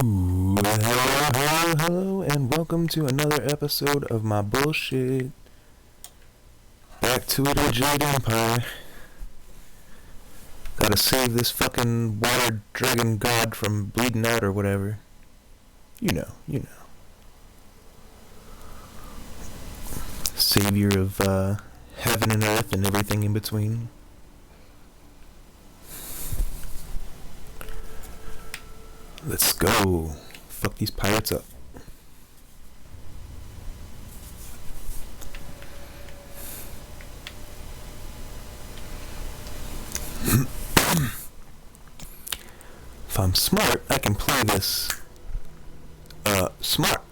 Hello, and welcome to another episode of my bullshit. Back to it, a Jade Empire. Gotta save this fucking water dragon god from bleeding out or whatever. You know. Savior of heaven and earth and everything in between. Let's go. Fuck these pirates up. If I'm smart, I can play this smart.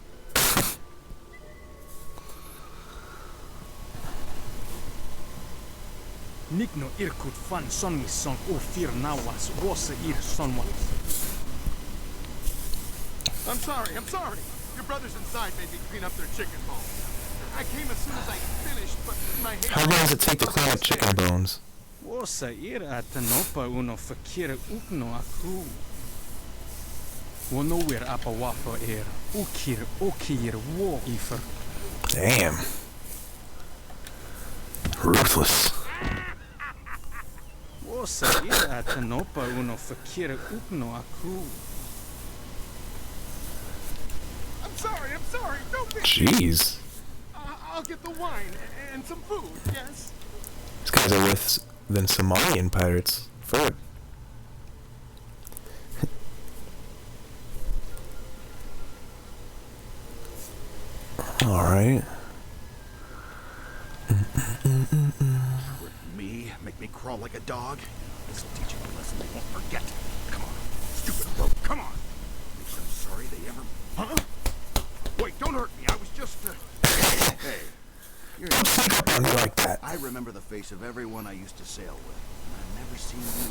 Nikno irkut fan sonmisson ofir nawas rosa ir sonwa. I'm sorry. Your brothers inside made me clean up their chicken bones. I came as soon as I finished, but my hand... How long does it take to clean up chicken bones? Rosa ir atanopa uno fakir ukno aku. Wono wir apa wafa er okir wo ifer. Damn. Ruthless. Rosa ir atanopa uno fakir ukno aku. I'm sorry. Don't be... Jeez. I'll get the wine and some food, yes? These guys are worse than Somalian pirates. Fuck. Alright. Me? Make me crawl like a dog? This'll teach you a lesson they won't forget. Come on. Stupid rope, come on. Makes them sorry they ever... Huh? Wait, don't hurt me. I was just... Hey. Don't sneak up on me like that. I remember the face of everyone I used to sail with. And I've never seen you.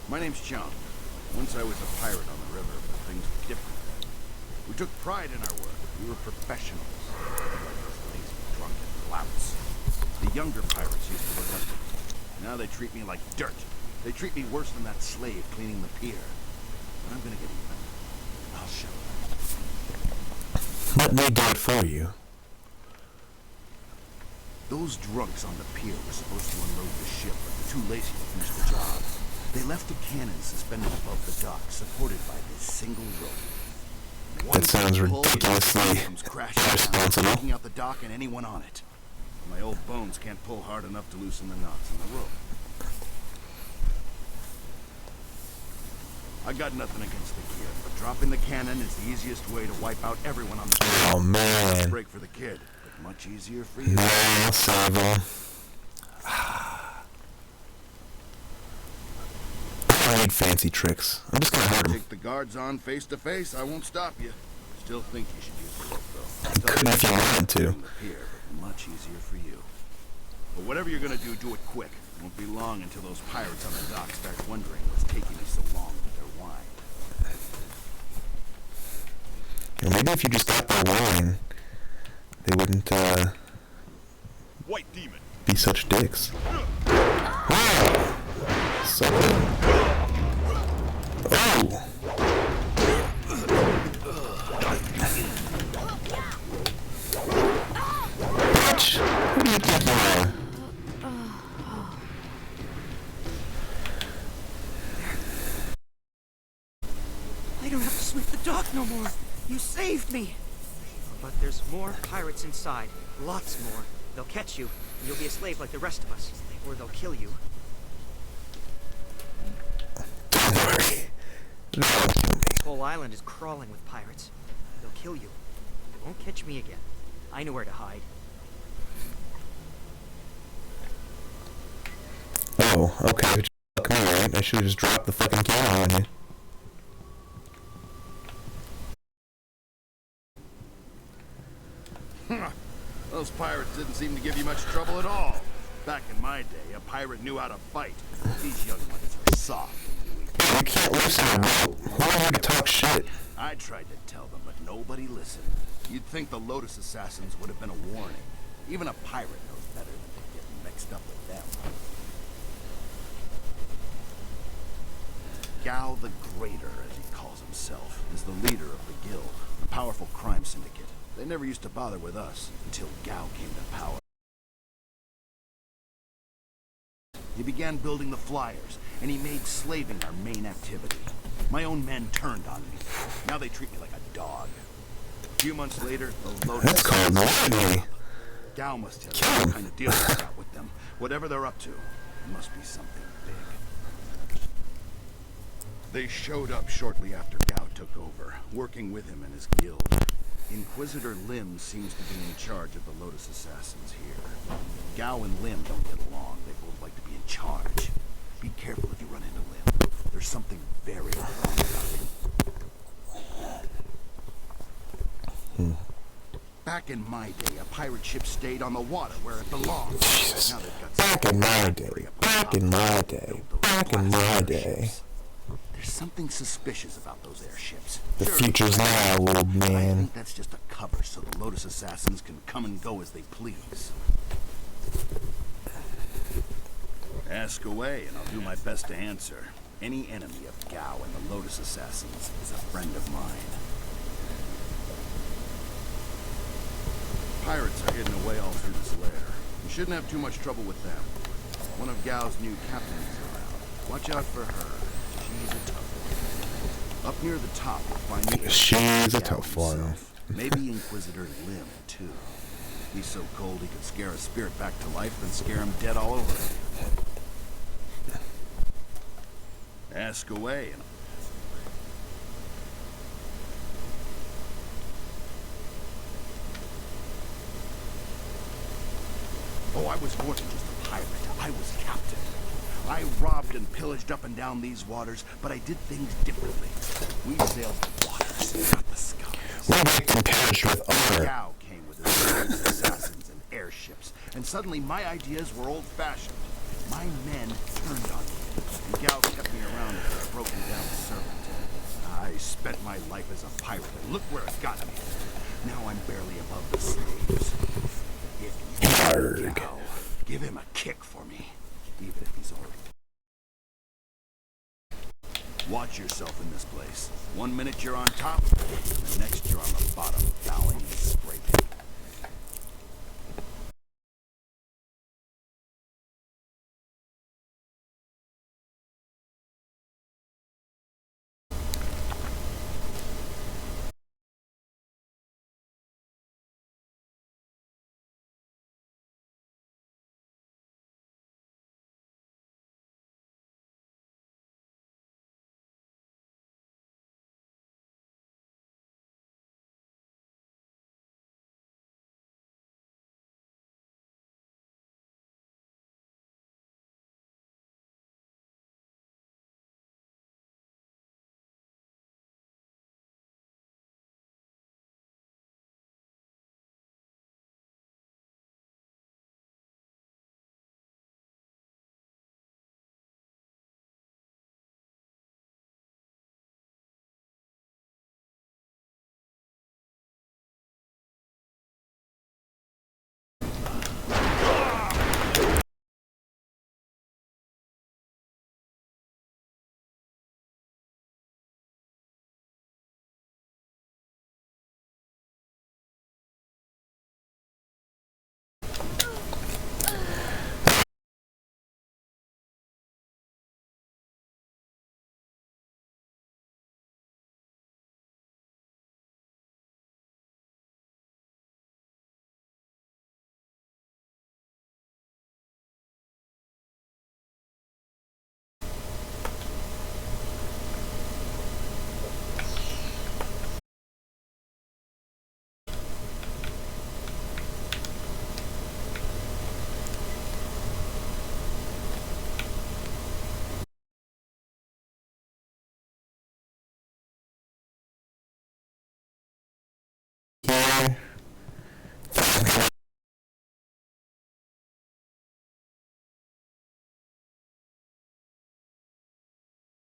My name's John. Once I was a pirate on the river, but things were different. We took pride in our work. We were professionals. Like those lazy, drunken louts. The younger pirates used to look up to me. Now they treat me like dirt. They treat me worse than that slave cleaning the pier. But I'm gonna get even. I'll show them. Let me do it for you. Those drunks on the pier were supposed to unload the ship, but were too lazy to finish the job. They left a cannon suspended above the dock, supported by this single rope. That sounds ridiculously irresponsible. Taking out the dock and anyone on it. My old bones can't pull hard enough to loosen the knots in the rope. I got nothing against the kid, but dropping the cannon is the easiest way to wipe out everyone on the ship. Oh man. Break for the kid, but much easier for you. No, I'll save him. I don't need fancy tricks. I'm just gonna hurt him. Take the guards on face to face, I won't stop you. Still think you should use the rope, though. I couldn't if you wanted to. Here, but much easier for you. But whatever you're gonna do, do it quick. It won't be long until those pirates on the dock start wondering what's taking me so long with their wine. Or maybe if you just got their wine, they wouldn't White demon. be such dicks. Wow! Sucker. Oh! Bitch! Who do you think you are? I don't have to sweep the dock no more. You saved me. But there's more pirates inside. Lots more. They'll catch you, and you'll be a slave like the rest of us. Or they'll kill you. Don't worry. They won't kill me. This whole island is crawling with pirates. They'll kill you. They won't catch me again. I know where to hide. Oh, okay. But you fuck me, right? I should've just dropped the fucking camera on you. Those pirates didn't seem to give you much trouble at all. Back in my day, a pirate knew how to fight. These young ones are soft and weak. You can't listen to me. Who are you to talk shit? I tried to tell them, but nobody listened. You'd think the Lotus Assassins would have been a warning. Even a pirate knows better than to get mixed up with them. Gao the Greater, as he calls himself, is the leader of the guild, a powerful crime syndicate. They never used to bother with us until Gao came to power. He began building the flyers, and he made slaving our main activity. My own men turned on me. Now they treat me like a dog. A few months later, the Lotus... That's called robbery. Gao must have some kind of deal out with them. Whatever they're up to, it must be something big. They showed up shortly after Gao took over, working with him and his guild. Inquisitor Lim seems to be in charge of the Lotus Assassins here. Gao and Lim don't get along. They both like to be in charge. Be careful if you run into Lim. There's something very wrong about him. Back in my day, a pirate ship stayed on the water where it belonged. Jesus. Now they've got Back in my day. Back in my day. Back in my day. There's something suspicious about those airships. The future's now, old I man. think that's just a cover so the Lotus Assassins can come and go as they please. Ask away, and I'll do my best to answer. Any enemy of Gao and the Lotus Assassins is a friend of mine. Pirates are hidden away all through this lair. You shouldn't have too much trouble with them. One of Gao's new captains is around. Watch out for her. She's a tough one. Up near the top, you'll find the... She's a Gao tough one. himself. Maybe Inquisitor Lim, too. He's so cold he could scare a spirit back to life and scare him dead all over again. Ask away, and... Oh, I was more than just a pirate. I was captain. I robbed and pillaged up and down these waters, but I did things differently. We sailed the waters, not the skies. We worked and pillaged with honor. Gao came with his Lotus assassins and airships, and suddenly my ideas were old-fashioned. My men turned on me, and Gao kept me around as a broken-down servant. I spent my life as a pirate, and look where it got me. Now I'm barely above the slaves. If you know Gao, give him a kick for me, even if he's already... Watch yourself in this place. 1 minute you're on top, and the next you're on the bottom, bowing and scraping.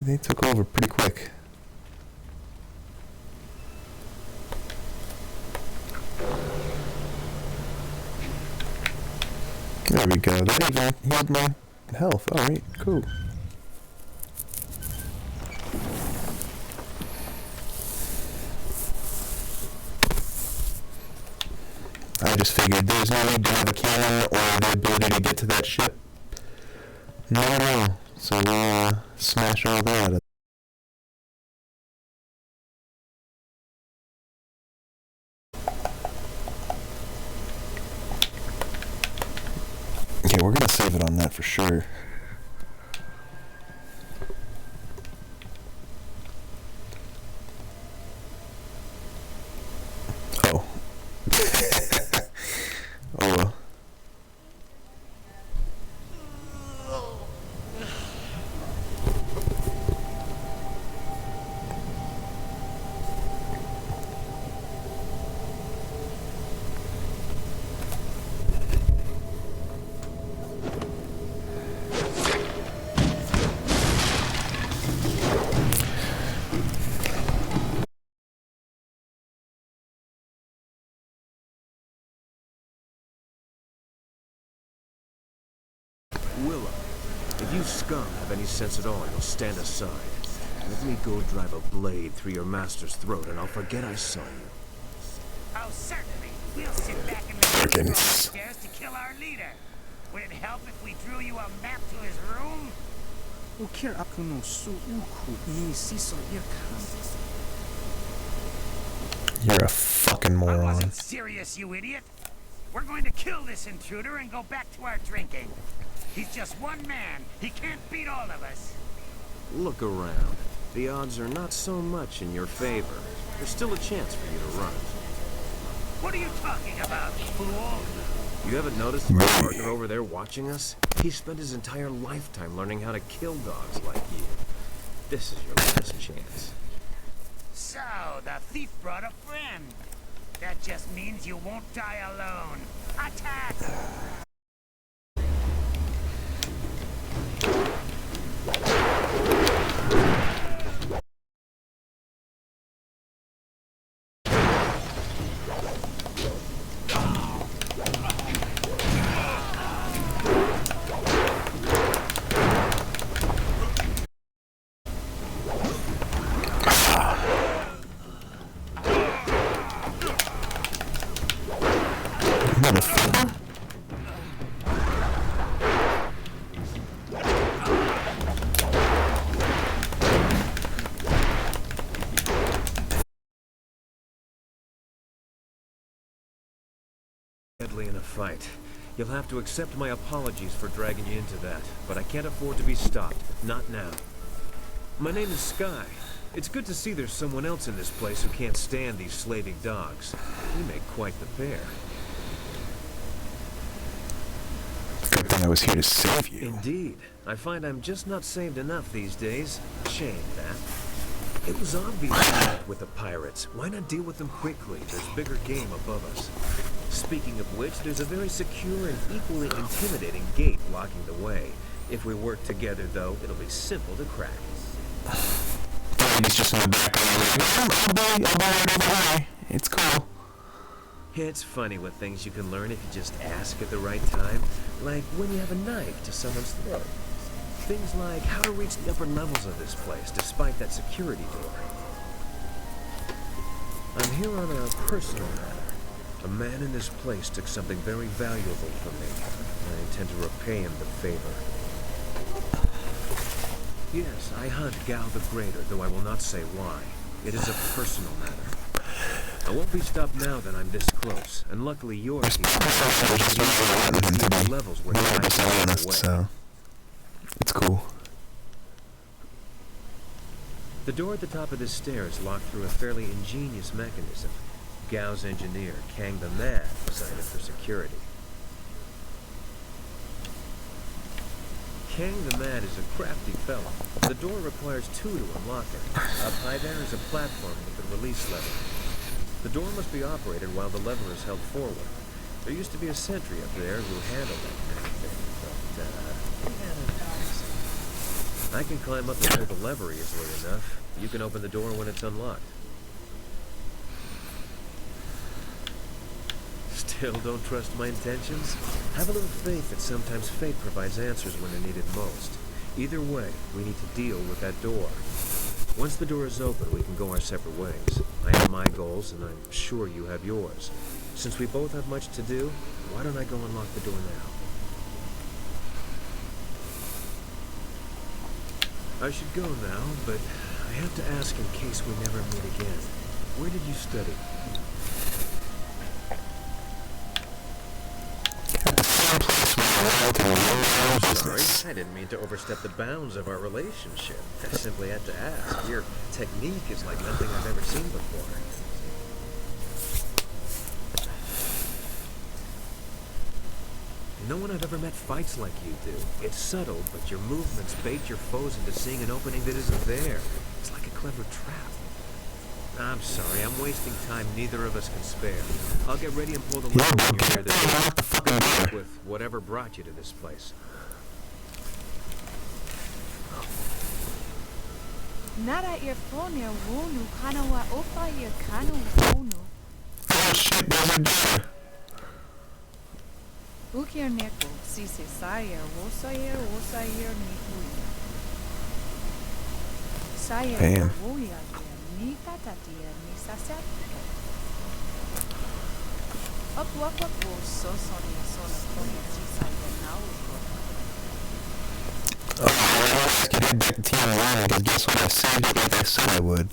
They took over pretty quick. There we go. That even healed my health. Alright, cool. just figured there's no need to have a cannon or the ability to get to that ship. Not at all. So we'll smash all that. Okay, we're gonna save it on that for sure. Oh. Oh well. Willow, if you scum have any sense at all, you'll stand aside. Let me go drive a blade through your master's throat, and I'll forget I saw you. Oh, certainly. We'll sit back in the Freaking upstairs to kill our leader. Would it help if we drew you a map to his room? Ukir aku no su uku ni siso irkan. You're a fucking I moron. wasn't serious, you idiot. We're going to kill this intruder and go back to our drinking. He's just one man. He can't beat all of us. Look around. The odds are not so much in your favor. There's still a chance for you to run. What are you talking about, fool? You haven't noticed my partner over there watching us? He spent his entire lifetime learning how to kill dogs like you. This is your last chance. So, the thief brought a friend. That just means you won't die alone. Attack! Motherfucker. Deadly in a fight. You'll have to accept my apologies for dragging you into that, but I can't afford to be stopped. Not now. My name is Sky. It's good to see there's someone else in this place who can't stand these slaving dogs. We make quite the pair. Good thing I was here to save you. Indeed. I find I'm just not saved enough these days. Shame, that. It was obvious with the pirates. Why not deal with them quickly? There's bigger game above us. Speaking of which, there's a very secure and equally intimidating gate blocking the way. If we work together, though, it'll be simple to crack. He's just in the background. I'll be right over here. It's cool. It's funny what things you can learn if you just ask at the right time. Like when you have a knife to someone's throat. Things like how to reach the upper levels of this place despite that security door. I'm here on a personal matter. A man in this place took something very valuable from me. I intend to repay him the favor. Yes, I hunt Gal the Greater, though I will not say why. It is a personal matter. I won't be stopped now that I'm this close, and luckily your team levels where the away. So it's cool. The door at the top of this stair is locked through a fairly ingenious mechanism. Gao's engineer, Kang the Mad, designed it for security. Kang the Mad is a crafty fellow. The door requires two to unlock it. Up high there is a platform with a release lever. The door must be operated while the lever is held forward. There used to be a sentry up there who handled that kind of thing, but, I can climb up and pull the lever easily enough. You can open the door when it's unlocked. Still don't trust my intentions? Have a little faith that sometimes fate provides answers when they're needed most. Either way, we need to deal with that door. Once the door is open, we can go our separate ways. I have my goals, and I'm sure you have yours. Since we both have much to do, why don't I go and lock the door now? I should go now, but I have to ask in case we never meet again. Where did you study? Sorry, I didn't mean to overstep the bounds of our relationship. I simply had to ask. Your technique is like nothing I've ever seen before. No one I've ever met fights like you do. It's subtle, but your movements bait your foes into seeing an opening that isn't there. It's like a clever trap. I'm sorry, I'm wasting time neither of us can spare. I'll get ready and pull the lever when you're near the door. Good luck with whatever brought you to this place. Nara irfonia wonu kana wa ofa ir kanu wonu. Oh shit, there's a door. Ukir neko sise sayer wosayer nikuya. Sayer Damn. woya ni tatatia ni sasat. Up wo so sonia sona konia sayer now. Oh, I can head back to Team Line because guess what? I saved it like I said I would.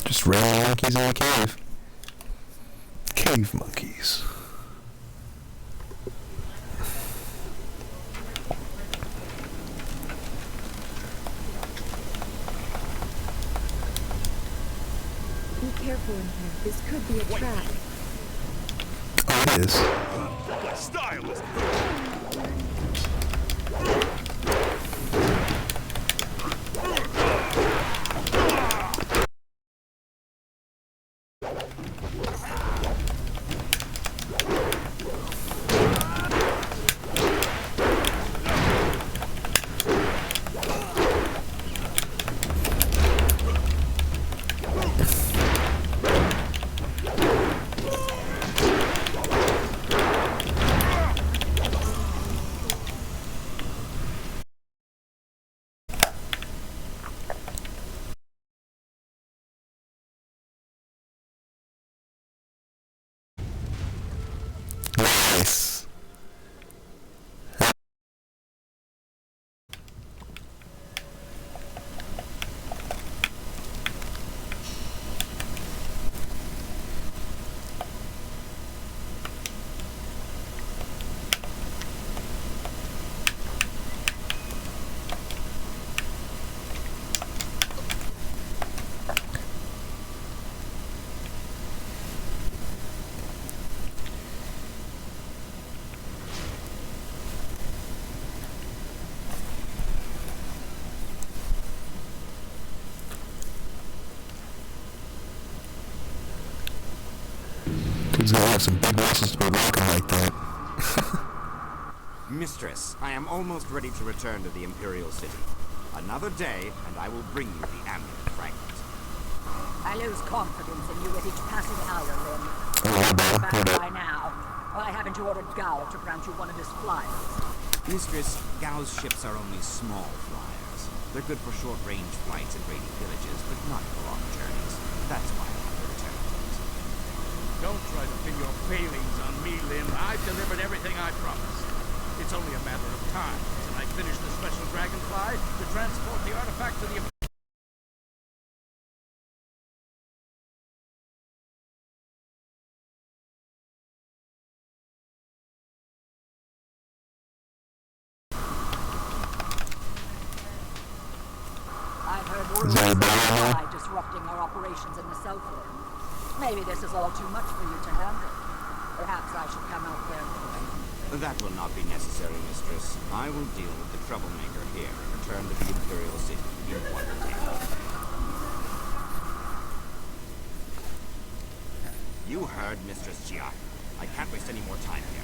Just random monkeys in a cave. Cave monkeys. Be careful in here. This could be a trap. Oh, it is. Stylist! Nice. Dude's gonna have some big muscles to be walking like that. Mistress, I am almost ready to return to the Imperial City. Another day, and I will bring you the amulet fragment. I lose confidence in you with each passing hour, Lynn. Oh, my Back bad. by now. Why haven't you ordered Gao to grant you one of his flyers? Mistress, Gao's ships are only small flyers. They're good for short-range flights in raiding villages, but not for long journeys. That's why I have to return things. Don't try to pin your failings on me, Lynn. I've delivered everything I promised. It's only a matter of time until I finish the special dragonfly to transport the artifact to the... I've heard Is rumors there a of battle here? Sky disrupting our operations in the South Rim. Maybe this is all too much for you to handle. Perhaps I should come out there with you. That will not be necessary, Mistress. I will deal with the troublemaker here and return to the Imperial City in one day. You heard Mistress Jia. I can't waste any more time here.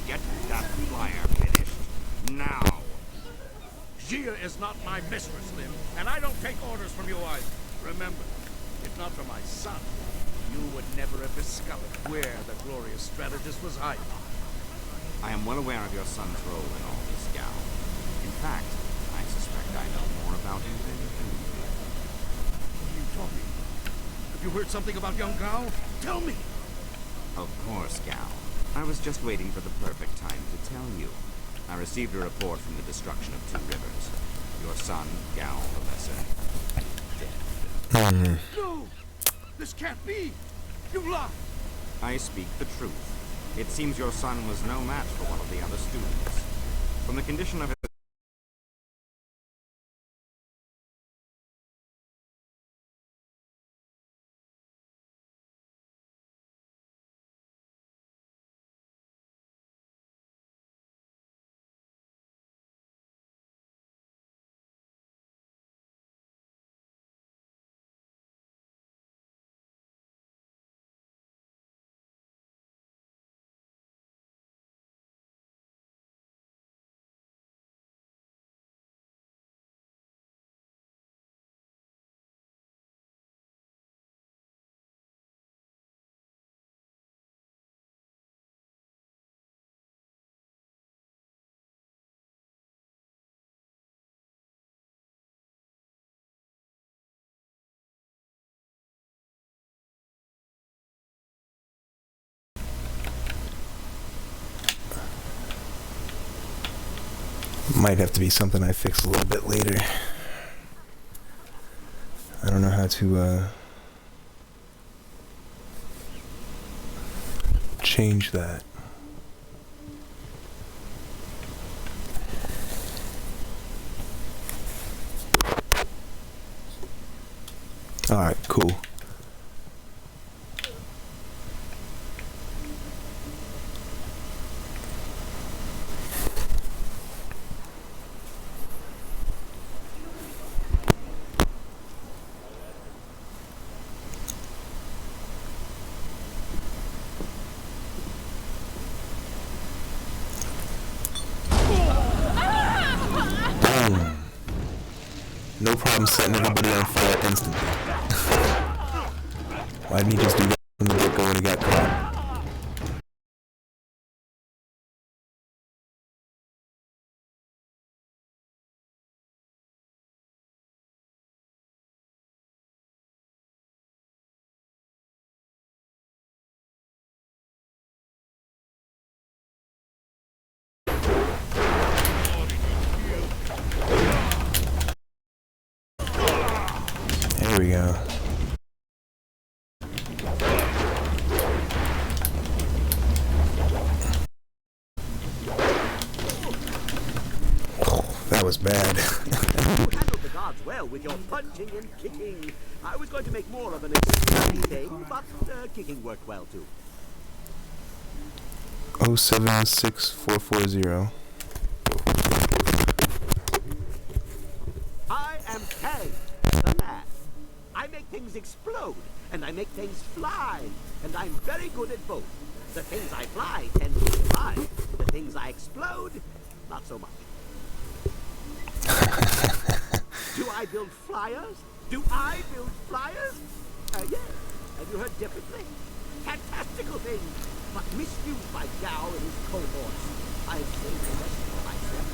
Get that flyer finished now. Gia is not my mistress, Lim, and I don't take orders from you either. Remember, if not for my son, you would never have discovered where the glorious strategist was hiding. I am well aware of your son's role in all this, Gal. In fact, I suspect I know more about him than you do. What are you talking? Have you heard something about young Gao? Tell me! Of course, Gal. I was just waiting for the perfect time to tell you. I received a report from the destruction of Two Rivers. Your son, Gal the Lesser, dead. No! This can't be! You lie! I speak the truth. It seems your son was no match for one of the other students. From the condition of his Might have to be something I fix a little bit later. I don't know how to change that. Alright, cool. No problem setting everybody on fire instantly. Why didn't he just do that from the get-go when he got caught? There we go. That was bad. You handled the guards well with your punching and kicking. I was going to make more of an extreme thing, but kicking worked well too. 076440. I am Kang, the man. I make things explode, and I make things fly, and I'm very good at both. The things I fly tend to survive. The things I explode, not so much. Do I build flyers? Do I build flyers? Yes. Have you heard differently? Fantastical things, but misused by Gao and his cohorts. I've saved the rest for myself.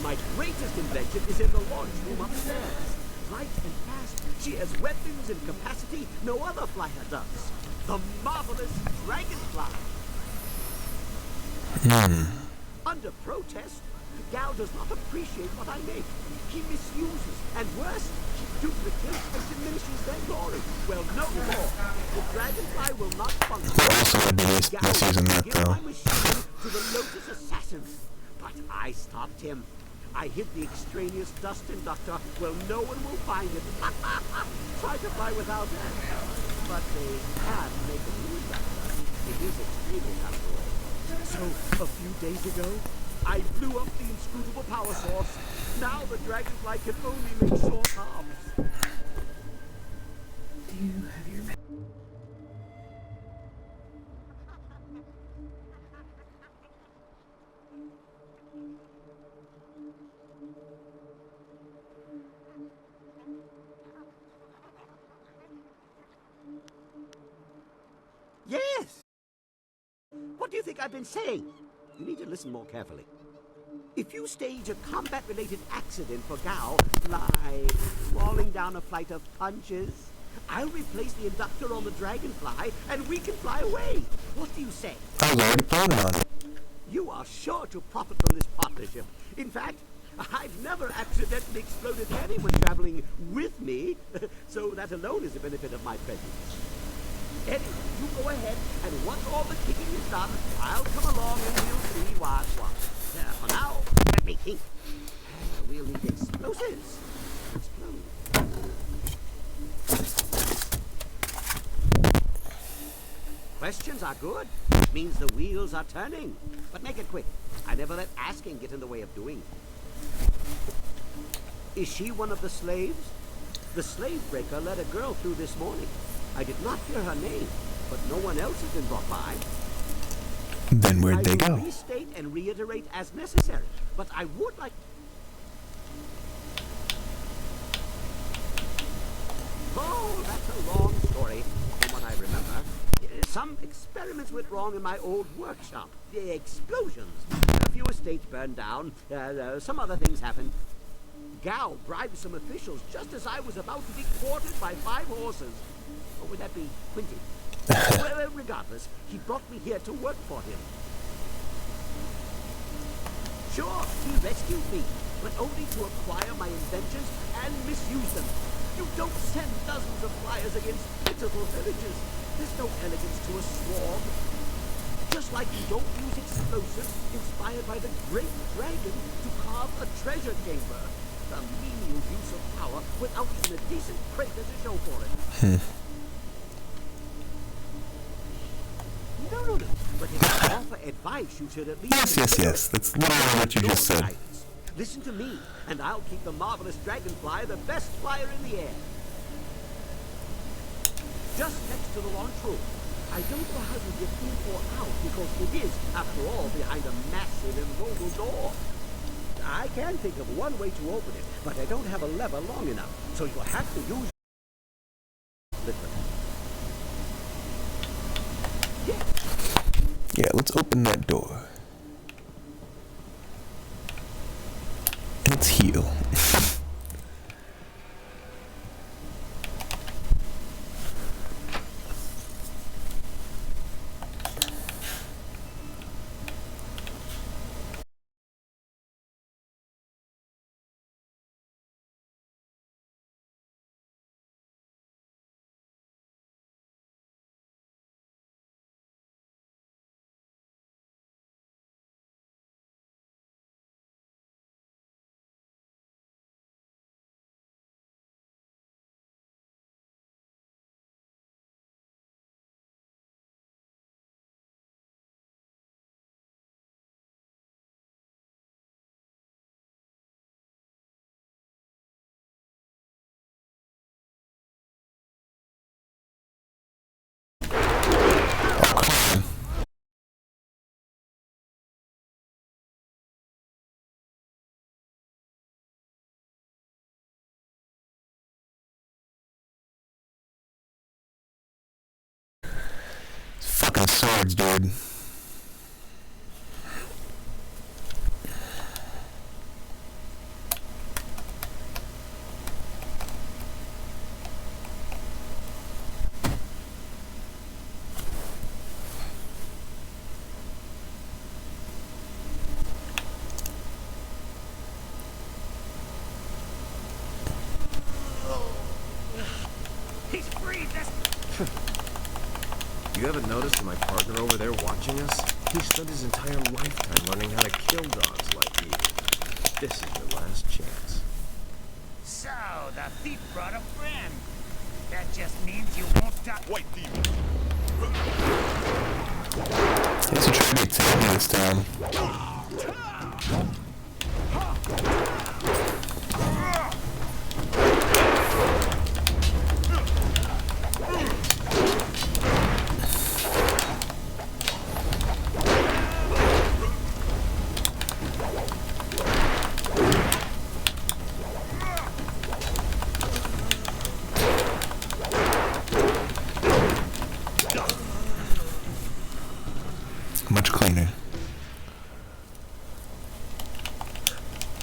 My greatest invention is in the launch room upstairs. Light and fast, she has weapons and capacity no other flyer does. The marvelous Dragonfly. Under protest, Gao does not appreciate what I make. He misuses, and worse, he duplicates and diminishes their glory. Well, no more. The Dragonfly will not function. Also, I'd be misusing that though. My machine to the Lotus assassins, but I stopped him. I hid the extraneous dust inductor. Well, no one will find it. Try to fly without that. But they can make a use of that. It is extremely after all. So, a few days ago, I blew up the inscrutable power source. Now the Dragonfly can only make short arms. Do you have your Yes! What do you think I've been saying? You need to listen more carefully. If you stage a combat-related accident for Gao, like falling down a flight of punches, I'll replace the inductor on the Dragonfly, and we can fly away. What do you say? I was already planning on it. You are sure to profit from this partnership. In fact, I've never accidentally exploded anyone traveling with me, so that alone is the benefit of my presence. Anyway, you go ahead, and once all the kicking is done, I'll come along and we'll see what's what. For now, let me think. We'll need explosives. Explode. Questions are good. It means the wheels are turning. But make it quick. I never let asking get in the way of doing. Is she one of the slaves? The slave breaker let a girl through this morning. I did not hear her name, but no one else has been brought by. Then where'd they I will go? restate and reiterate as necessary, but I would like... Oh, that's a long story, from what I remember. Some experiments went wrong in my old workshop. The explosions. A few estates burned down. Some other things happened. Gao bribed some officials just as I was about to be quartered by 5 horses. Or would that be 20? Well, regardless, he brought me here to work for him. Sure, he rescued me, but only to acquire my inventions and misuse them. You don't send dozens of flyers against pitiful villages. There's no elegance to a swarm. Just like you don't use explosives inspired by the great dragon to carve a treasure chamber. The menial use of power without even a decent crater to show for it. No. But if I offer advice, you should at least... Yes. That's literally what you just said. Guidance. Listen to me, and I'll keep the marvelous Dragonfly the best flyer in the air. Just next to the launch room. I don't know how you get in or out, because it is, after all, behind a massive immobile door. I can think of one way to open it, but I don't have a lever long enough, so you'll have to use... Yeah, let's open that door. And let's heal. Fucking swords, dude. He's freed. You haven't noticed that my partner over there watching us? He spent his entire lifetime learning how to kill dogs like you. This is your last chance. So, the thief brought a friend. That just means you won't die. White demon. It's a tribute to me this time.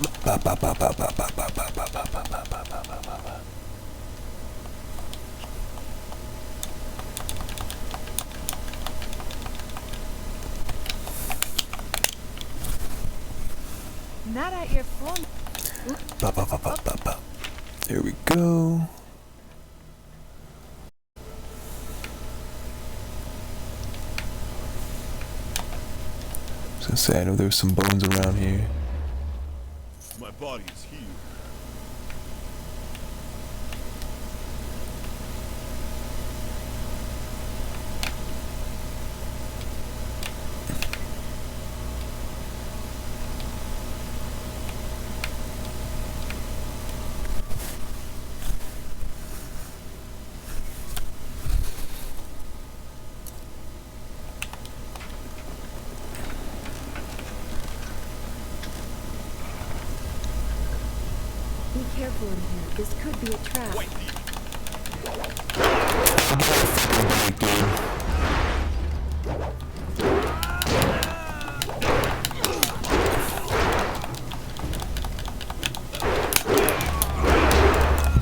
Ba, ba, ba, ba, ba, ba, ba, ba, ba, ba, ba, ba, ba, ba, ba, ba. Not at your phone. Ba, ba, ba, ba, ba, ba. There we go. I was gonna say, I know there's some bones around here. My body is healed. Be careful in here. This could be a trap. Wait,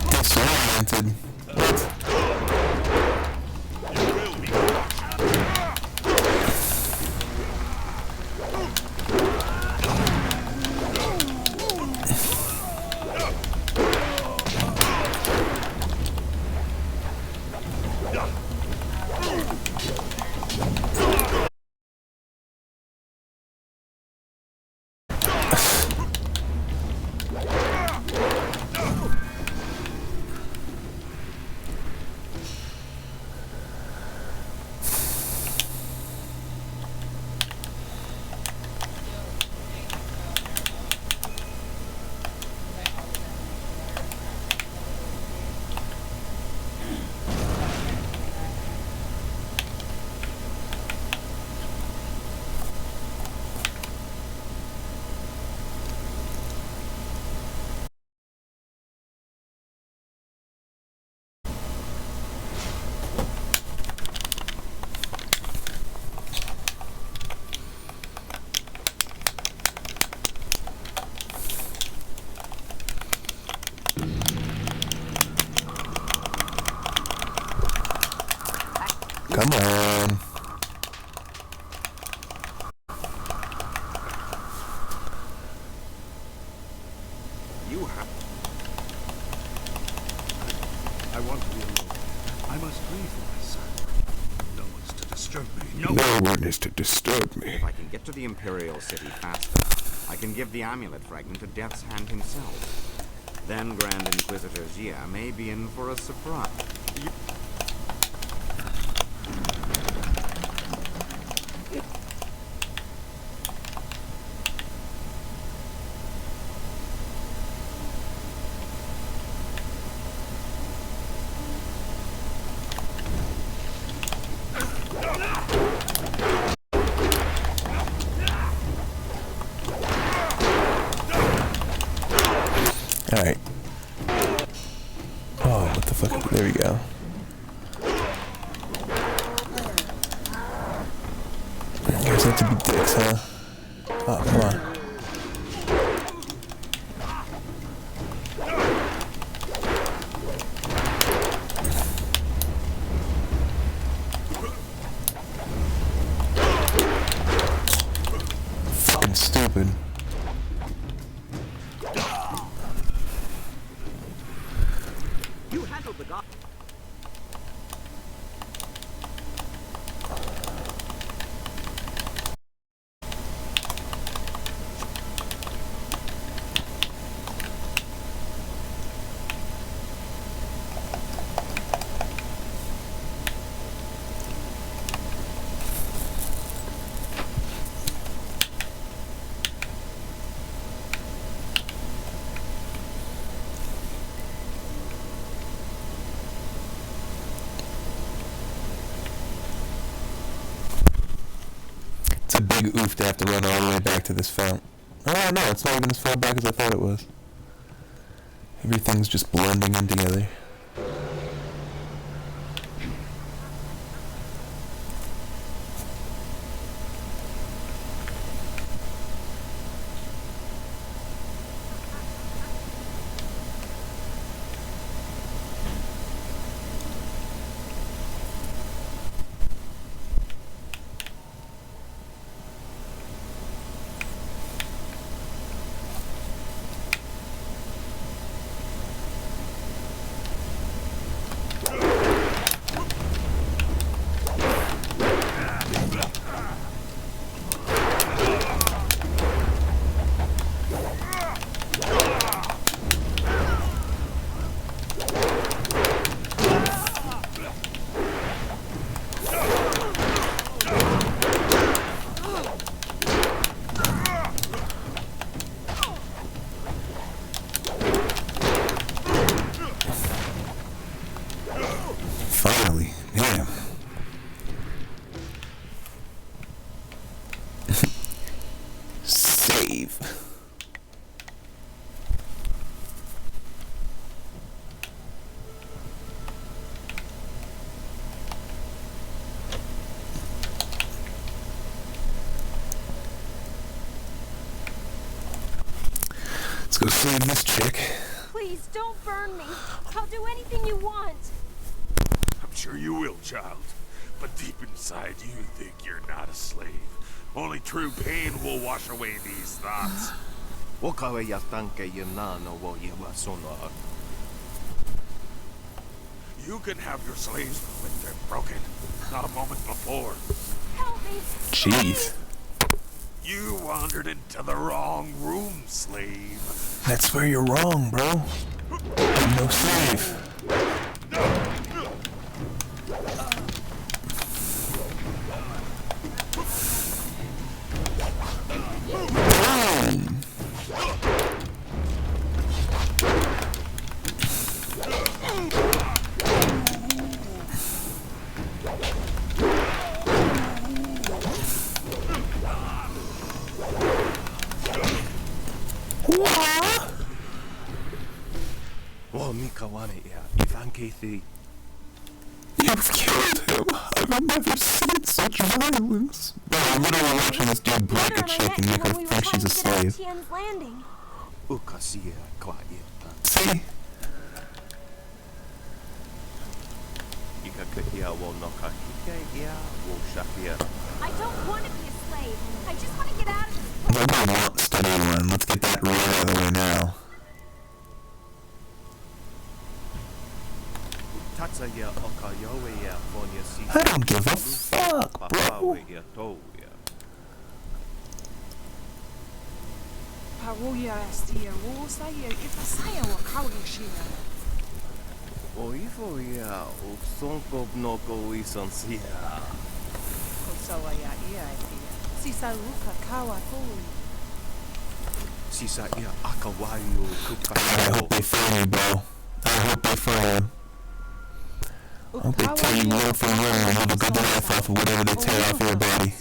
Disoriented. What? you will be. Come on. You have. I want to be alone. I must grieve for my son. No one's to disturb me. No one is to disturb me. If I can get to the Imperial City faster, I can give the amulet fragment to Death's Hand himself. Then Grand Inquisitor Jia may be in for a surprise. Alright. Oh, what the fuck? There we go. You guys have to be dicks, huh? Oh, come on. Fucking stupid. You handled the guy. It's a big oof to have to run all the way back to this fount. Oh no, it's not even as far back as I thought it was. Everything's just blending in together. go save this chick. Please, don't burn me. I'll do anything you want. I'm sure you will, child. But deep inside, you think you're not a slave. Only true pain will wash away these thoughts. You can have your slaves when they're broken, not a moment before. Help me. Jeez. You wandered into the wrong room, slave. That's where you're wrong, bro. I'm no slave. You've killed him. I've never seen such violence. Bro, I'm literally watching this dude break a chick and make her think she's a slave. See? I don't want to be a slave. I just want to get out of this place. Nobody wants study one. Let's get that right out of the way now. I don't give a fuck, bro. I hope they find you, bro. I hope they find you. I hope they tell you word for word and live a good life off of whatever they tear off your body.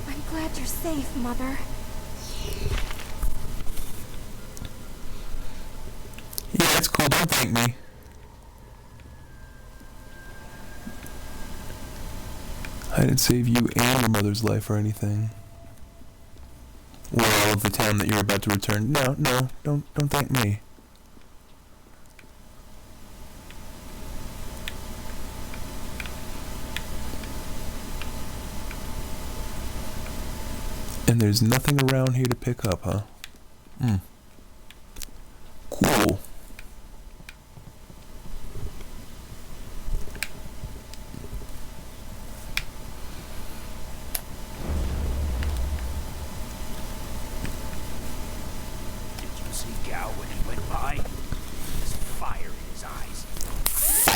I'm glad you're safe, Mother. Yeah, it's cool. Don't thank me. I didn't save you and your mother's life or anything. Or all of the town that you're about to return. No, don't thank me. And there's nothing around here to pick up, huh? Cool.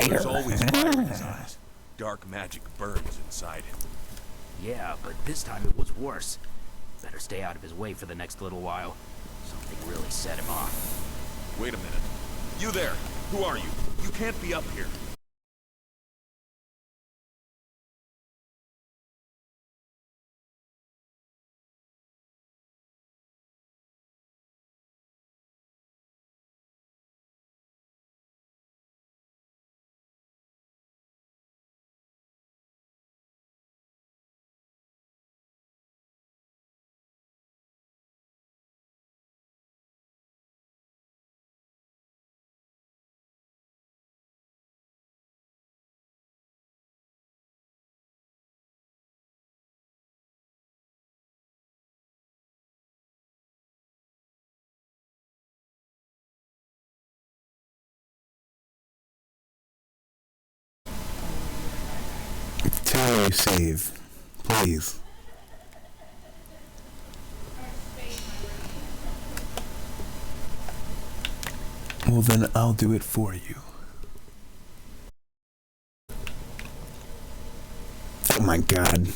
There's always fire in his eyes. Dark magic burns inside him. Yeah, but this time it was worse. Better stay out of his way for the next little while. Something really set him off. Wait a minute. You there! Who are you? You can't be up here. Tell me you save. Please. Well, then I'll do it for you. Oh my god.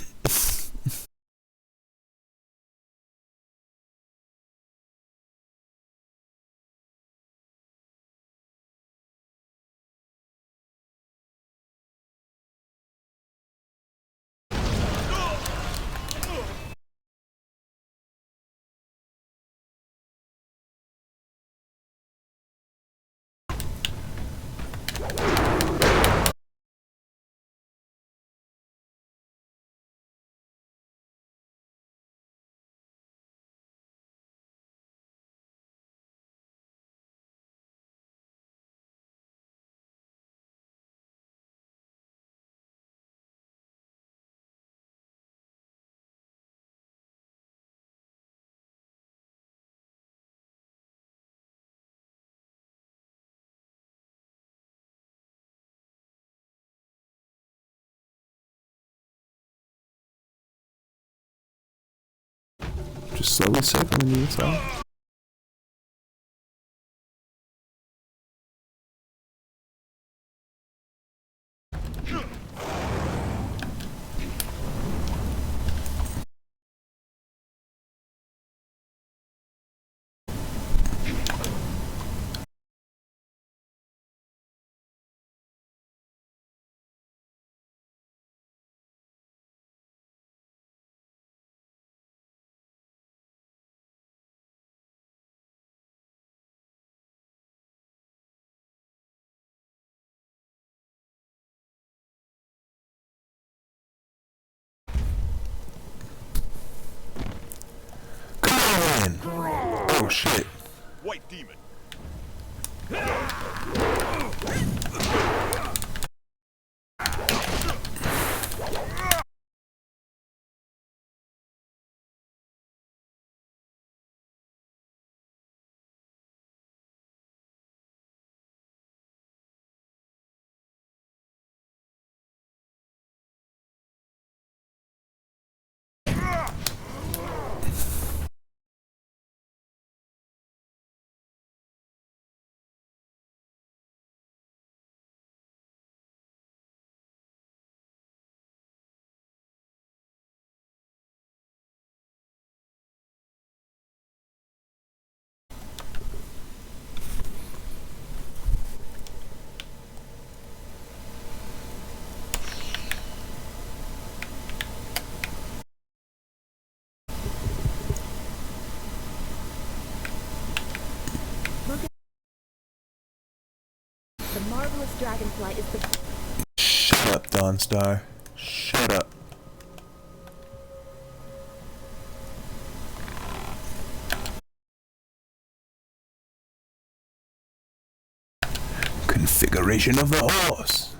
Just slowly circling you, that's all. Oh shit. White demon. The marvelous dragonfly is the... Shut up, Dawnstar. Shut up. Configuration of the horse.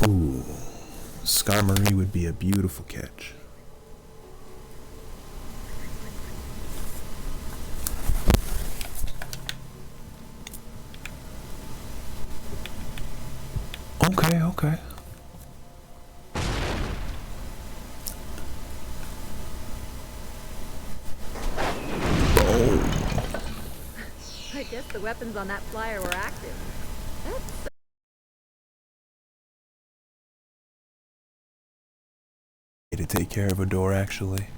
Ooh, Skarmory would be a beautiful catch. Okay, okay. Boom. I guess the weapons on that flyer were active. That's To take care of a door, actually.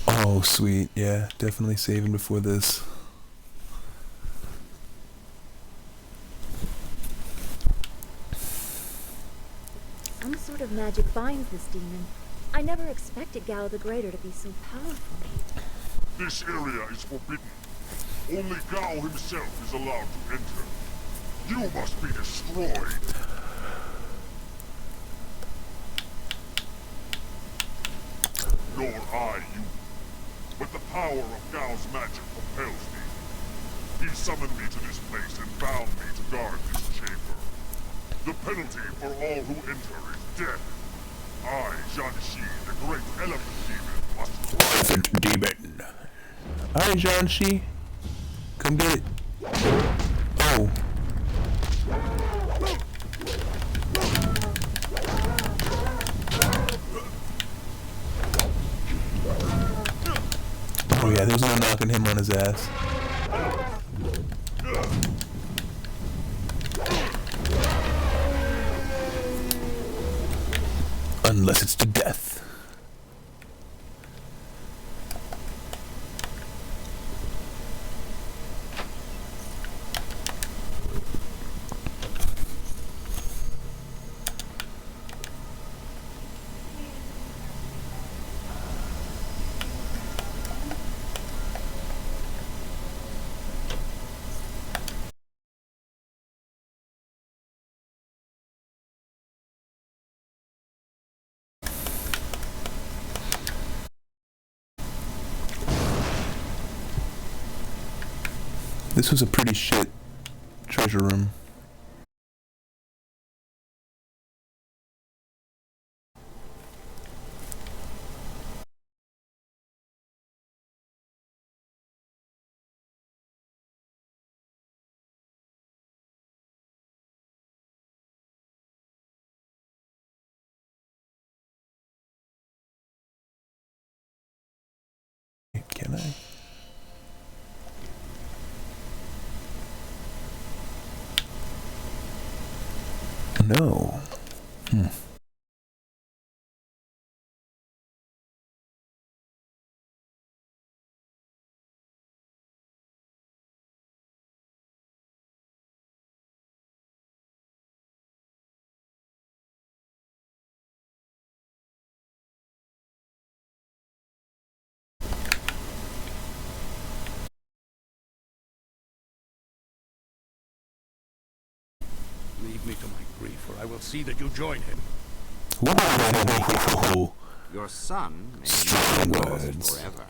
Oh, sweet. Yeah, definitely saving before this. some sort of magic binds this demon. I never expected Gao the Greater to be so powerful. This area is forbidden. Only Gao himself is allowed to enter. You must be destroyed. Nor I you. But the power of Gao's magic compels me. He summoned me to this place and bound me to guard this chamber. The penalty for all who enter is death. I, Zhanxi, the great elephant demon, must... Elephant demon. Alright, Zhanxi. Come get it. Oh. Oh yeah, there's no knocking him on his ass. Unless it's to death. This was a pretty shit treasure room. say? No. Leave me to my grief, or I will see that you join him. Whoa. Your son may Strong not last words. forever.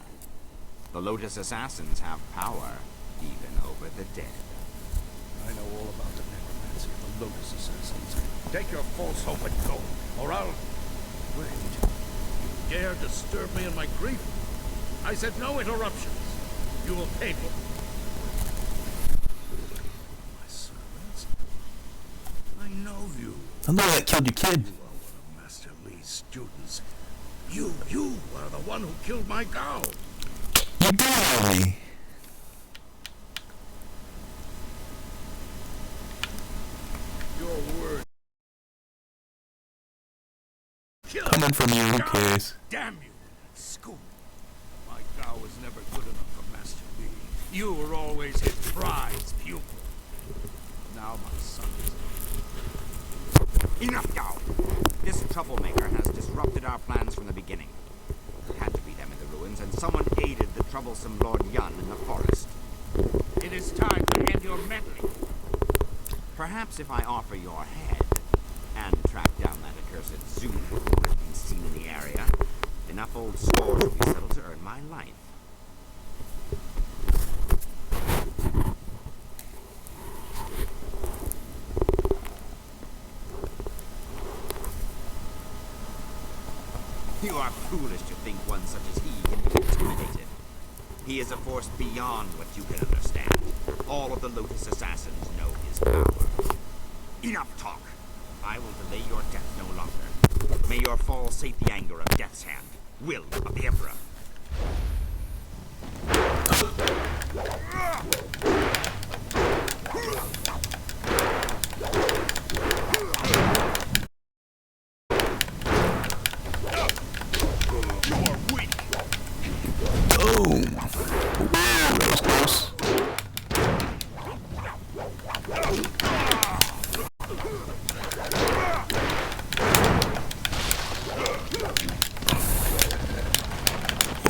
The Lotus Assassins have power, even over the dead. I know all about the necromancy of the Lotus Assassins. Take your false hope and go, or I'll... Wait. You dare disturb me in my grief? I said no interruptions. You will pay for... My servants? I know you. I know that killed your kid. You are one of Master Lee's students. You are the one who killed my Gao. You did me. Your word. Coming from you, who cares? Damn you, school. My Gao was never good enough for Master Lee. You were always his prize pupil. Now my son is... Enough, Gao! This troublemaker has disrupted our plans from the beginning. It had to be them in the ruins, and someone aided the troublesome Lord Yun in the forest. It is time to end your meddling. Perhaps if I offer your head, and track down that accursed zoo who has been seen in the area, enough old scores will be settled to earn my life. You are foolish to think one such as he can be intimidated. He is a force beyond what you can understand. All of the Lotus Assassins know his power. Enough talk! I will delay your death no longer. May your fall sate the anger of Death's Hand, will of the Emperor.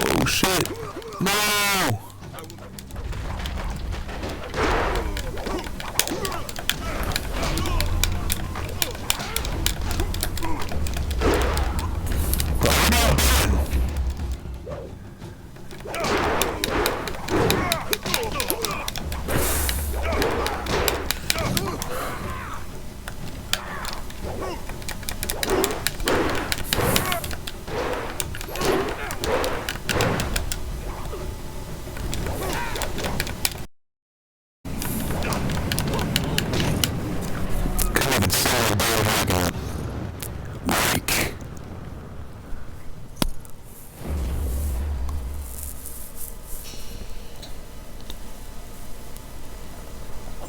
Oh shit. No!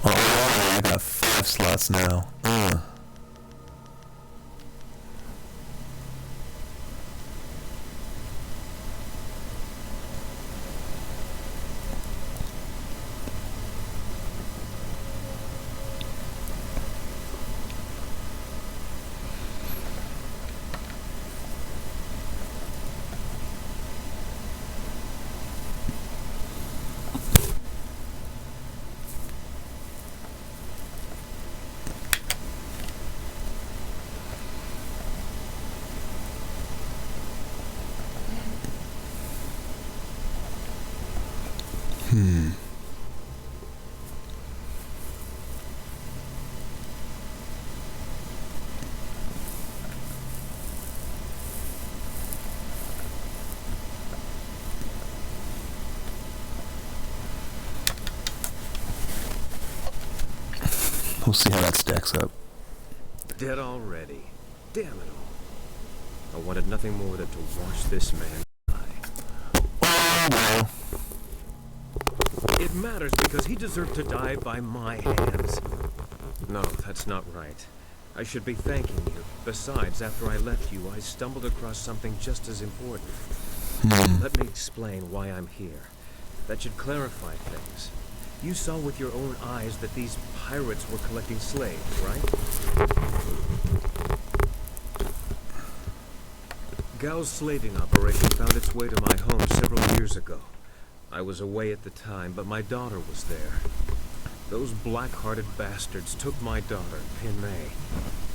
I got 5 slots now. We'll see how that stacks up. Dead already. Damn it all. I wanted nothing more than to watch this man die. Oh well. matters because he deserved to die by my hands. No, that's not right. I should be thanking you. Besides, after I left you, I stumbled across something just as important. Let me explain why I'm here. That should clarify things. You saw with your own eyes that these pirates were collecting slaves, right? Gao's slaving operation found its way to my home several years ago. I was away at the time, but my daughter was there. Those black-hearted bastards took my daughter, Pin May.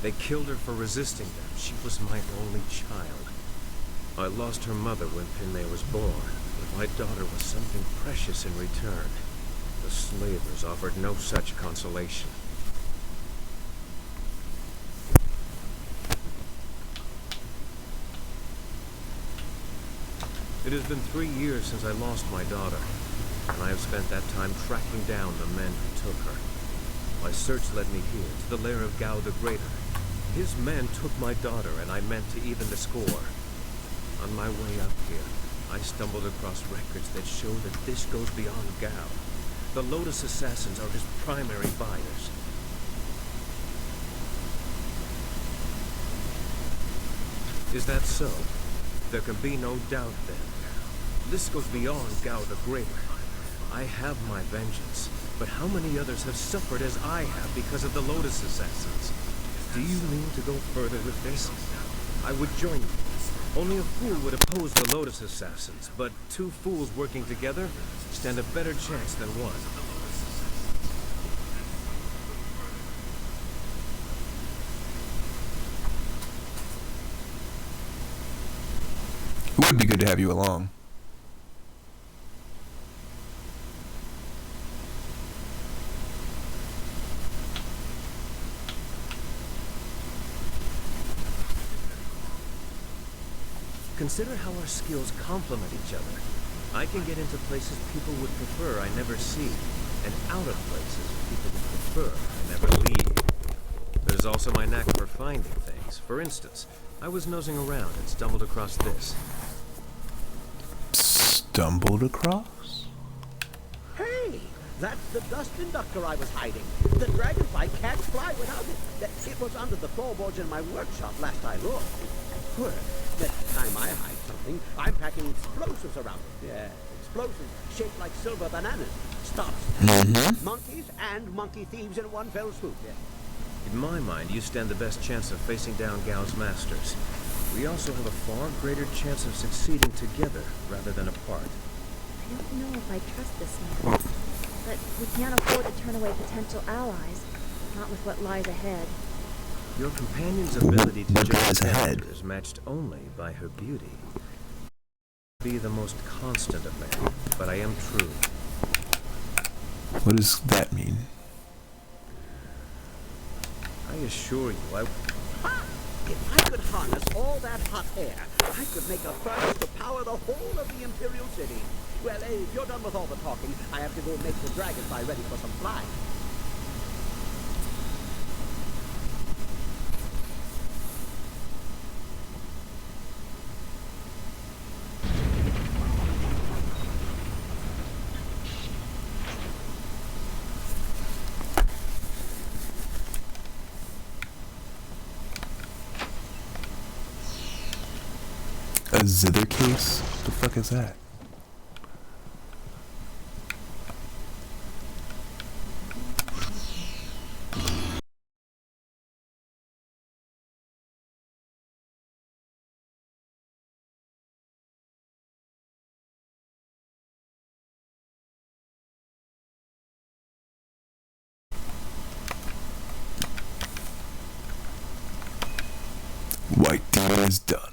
They killed her for resisting them. She was my only child. I lost her mother when Pin May was born, but my daughter was something precious in return. The slavers offered no such consolation. It has been 3 years since I lost my daughter, and I have spent that time tracking down the men who took her. My search led me here, to the lair of Gao the Greater. His men took my daughter, and I meant to even the score. On my way up here, I stumbled across records that show that this goes beyond Gao. The Lotus Assassins are his primary buyers. Is that so? There can be no doubt then. This goes beyond Gao the Greater. I have my vengeance, but how many others have suffered as I have because of the Lotus Assassins? Do you mean to go further with this? I would join you. Only a fool would oppose the Lotus Assassins, but two fools working together stand a better chance than one. It would be good to have you along. Consider how our skills complement each other. I can get into places people would prefer I never see, and out of places people would prefer I never leave. There's also my knack for finding things. For instance, I was nosing around and stumbled across this. Stumbled across? Hey, that's the dust inductor I was hiding. The dragonfly can't fly without it. It was under the floorboards in my workshop last I looked. Good. Next time I hide something, I'm packing explosives around it. Yeah, explosives shaped like silver bananas. Stops monkeys and monkey thieves in one fell swoop. Yeah. In my mind, you stand the best chance of facing down Gao's masters. We also have a far greater chance of succeeding together rather than apart. I don't know if I trust this man, but we can't afford to turn away potential allies, not with what lies ahead. Your companion's ability to judge character is matched only by her beauty. Be the most constant of men, but I am true. What does that mean? I assure you, Ha! If I could harness all that hot air, I could make a furnace to power the whole of the Imperial City. Well, if you're done with all the talking, I have to go make the dragonfly ready for some flying. A zither case? What the fuck is that? White Demon is done.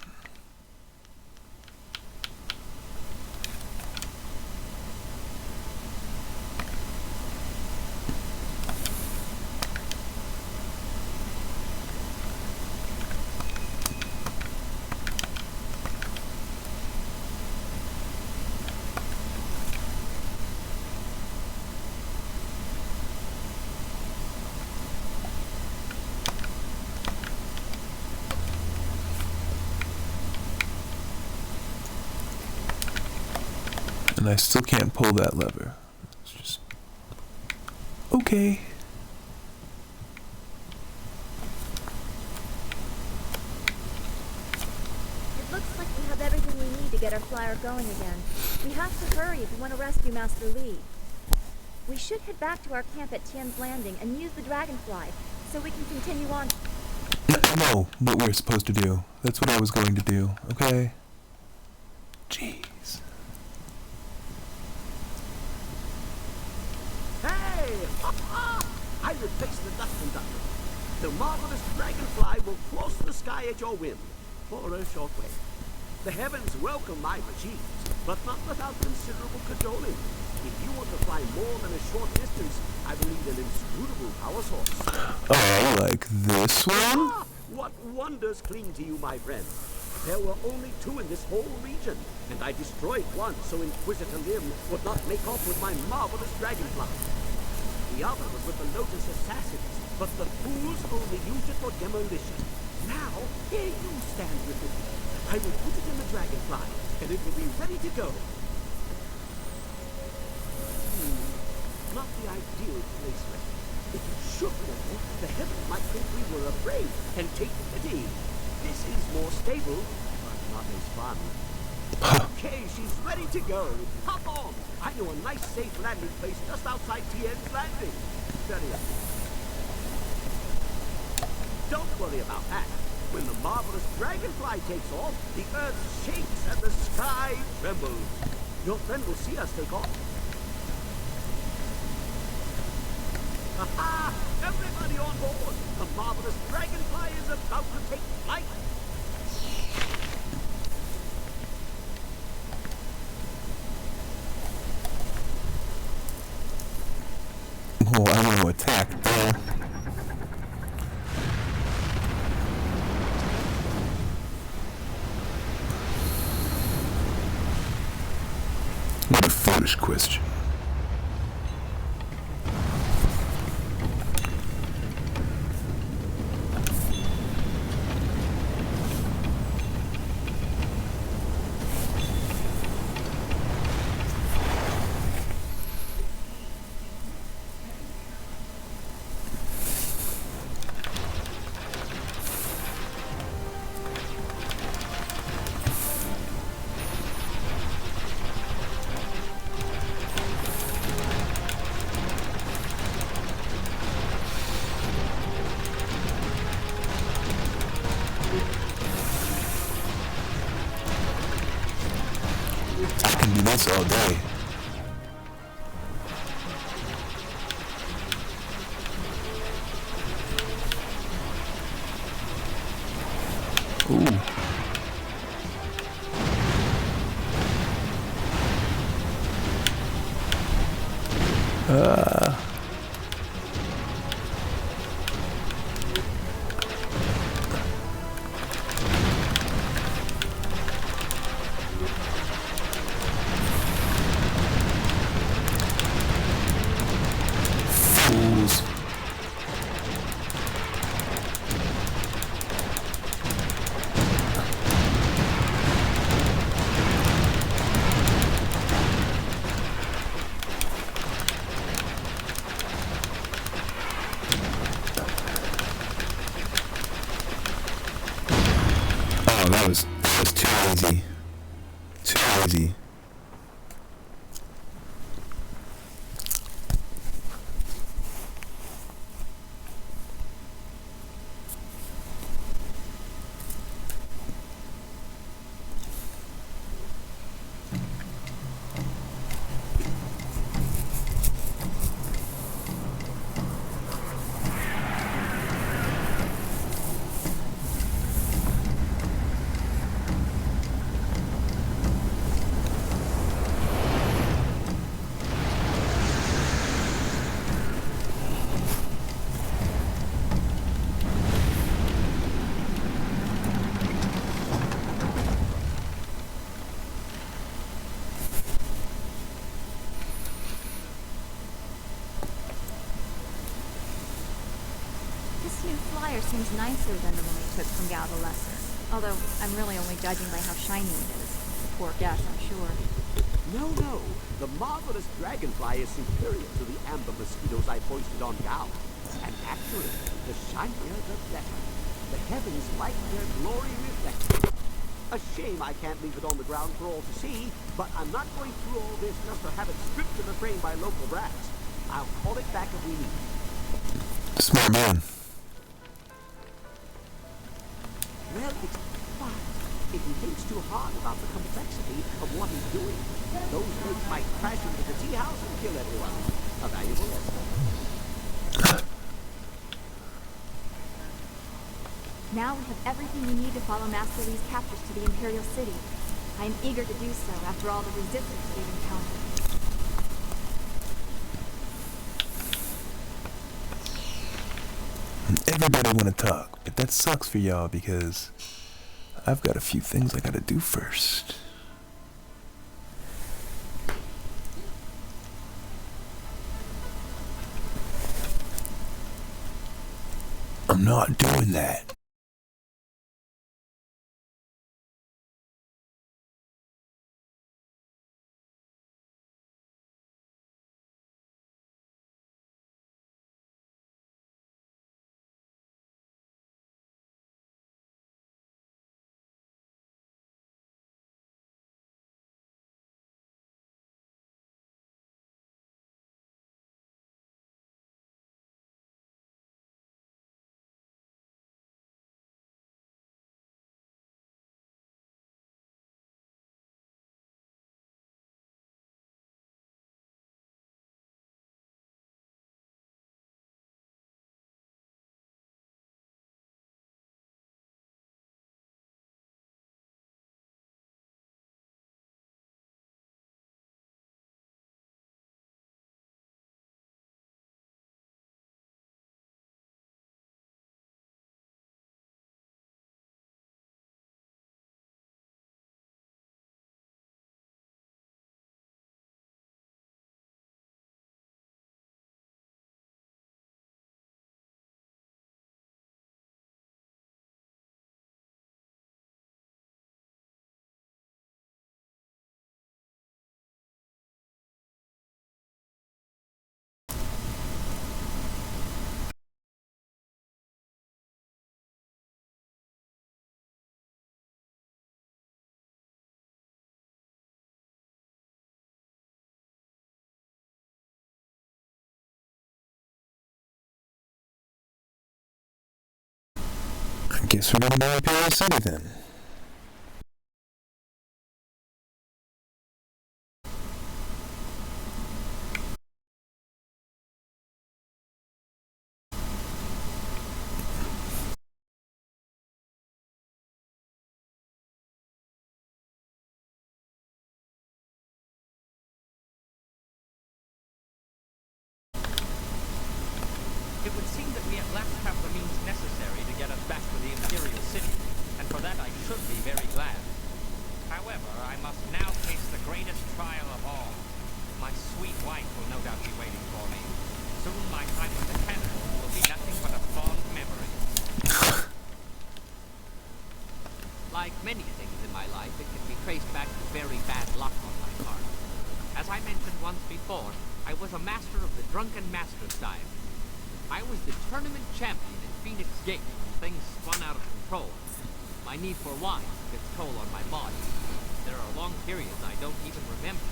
And I still can't pull that lever. It's just Okay. It looks like we have everything we need to get our flyer going again. We have to hurry if we want to rescue Master Lee. We should head back to our camp at Tian's Landing and use the dragonfly so we can continue on. I know what we're supposed to do. That's what I was going to do, okay? Jeez. Hey! I replaced the dust conductor. The marvelous dragonfly will cross the sky at your whim, for a short way. The heavens welcome my machines, but not without considerable cajoling. If you want to fly more than a short distance, I will need an inscrutable power source. Oh, like this one? What wonders cling to you, my friend? There were only 2 in this whole region, and I destroyed one so Inquisitor Lim would not make off with my marvelous dragonfly. The other was with the Lotus Assassins, but the fools only used it for demolition. Now, here you stand with it. I will put it in the dragonfly, and it will be ready to go. Not the ideal placement. If you should know, the heavens might think we were afraid and take pity. This is more stable, but not as fun. Okay, she's ready to go. Hop on. I know a nice safe landing place just outside Tian's Landing. Steady up. Don't worry about that. When the marvelous dragonfly takes off, the earth shakes and the sky trembles. Your friend will see us take off. Ha! Everybody on board! The marvelous dragonfly is about to take flight! Oh, I want to attack there. What a foolish question. This all day. Ooh. Fools. Oh, that was too easy. Too easy. This new flyer seems nicer than the one we took from Gal the Lesser. Although, I'm really only judging by how shiny it is. Poor guess, I'm sure. No. The marvelous dragonfly is superior to the amber mosquitoes I foisted on Gao. And actually, the shinier the better. The heavens like their glory reflected. A shame I can't leave it on the ground for all to see, but I'm not going through all this just to have it stripped to the frame by local brats. I'll call it back if we need it. Smart man. Well, it's fine. If he thinks too hard about the complexity of what he's doing, those snakes might crash into the tea house and kill everyone. A valuable lesson. Now we have everything we need to follow Master Lee's captors to the Imperial City. I am eager to do so after all the resistance we've encountered. Everybody want to talk, but that sucks for y'all because I've got a few things I gotta do first. I'm not doing that. I guess we're going to Imperial City then. It would seem that we at last have the means necessary to get us back to the Imperial City, and for that I should be very glad. However, I must now face the greatest trial of all. My sweet wife will no doubt be waiting for me. Soon my time with the cannibals will be nothing but a fond memory. Like many things in my life, it can be traced back to very bad luck on my part. As I mentioned once before, I was a master of the drunken master style. I was the tournament champion in Phoenix Gate when things spun out of control. My need for wine took its toll on my body. There are long periods I don't even remember.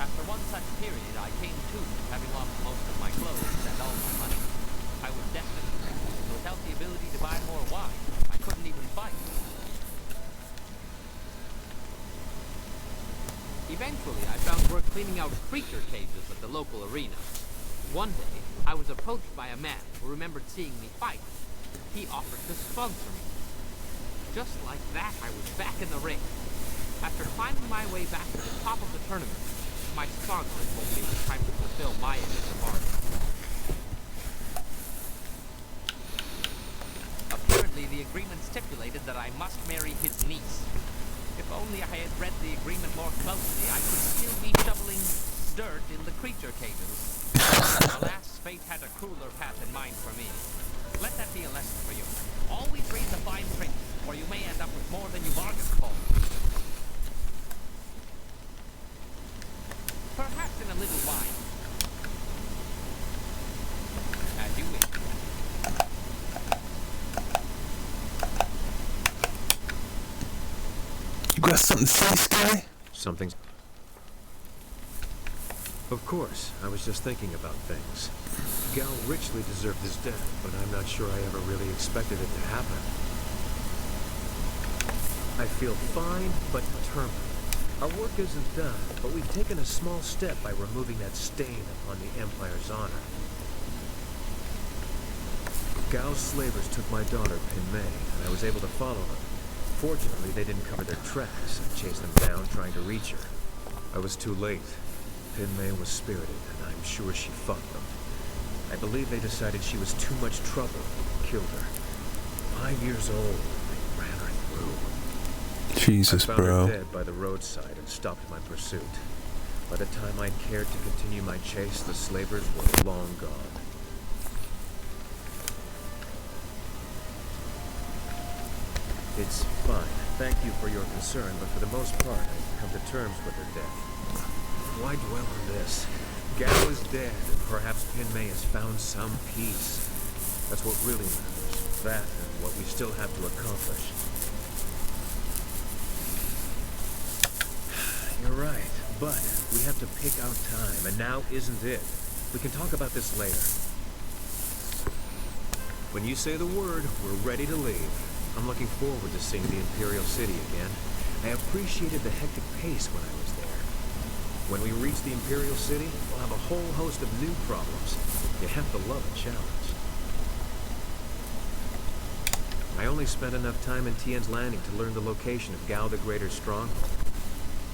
After one such period, I came to, having lost most of my clothes and all my money. I was destitute, and without the ability to buy more wine, I couldn't even fight. Eventually, I found work cleaning out creature cages at the local arena. One day, I was approached by a man who remembered seeing me fight. He offered to sponsor me. Just like that, I was back in the ring. After climbing my way back to the top of the tournament, my sponsor told me it was time to fulfill my end of the bargain. Apparently, the agreement stipulated that I must marry his niece. If only I had read the agreement more closely, I could still be shoveling dirt in the creature cages. Alas, fate had a crueler path in mind for me. Let that be a lesson for you. Always read the fine print, or you may end up with more than you bargained for. little while. As you wish. You got something to say, Sky? Something. Of course, I was just thinking about things. Gal richly deserved his death, but I'm not sure I ever really expected it to happen. I feel fine, but determined. Our work isn't done, but we've taken a small step by removing that stain upon the Empire's honor. Gao's slavers took my daughter, Pin Mei, and I was able to follow them. Fortunately, they didn't cover their tracks. I chased them down, trying to reach her. I was too late. Pin Mei was spirited, and I'm sure she fought them. I believe they decided she was too much trouble and killed her. 5 years old, they ran her through. Jesus, I found bro. her dead by the roadside and stopped my pursuit. By the time I cared to continue my chase, the slavers were long gone. It's fine. Thank you for your concern, but for the most part, I've come to terms with her death. Why dwell on this? Gao is dead, and perhaps Pin Mei has found some peace. That's what really matters. That and what we still have to accomplish. You're right, but we have to pick our time, and now isn't it. We can talk about this later. When you say the word, we're ready to leave. I'm looking forward to seeing the Imperial City again. I appreciated the hectic pace when I was there. When we reach the Imperial City, we'll have a whole host of new problems. You have to love a challenge. I only spent enough time in Tian's Landing to learn the location of Gao the Greater's stronghold.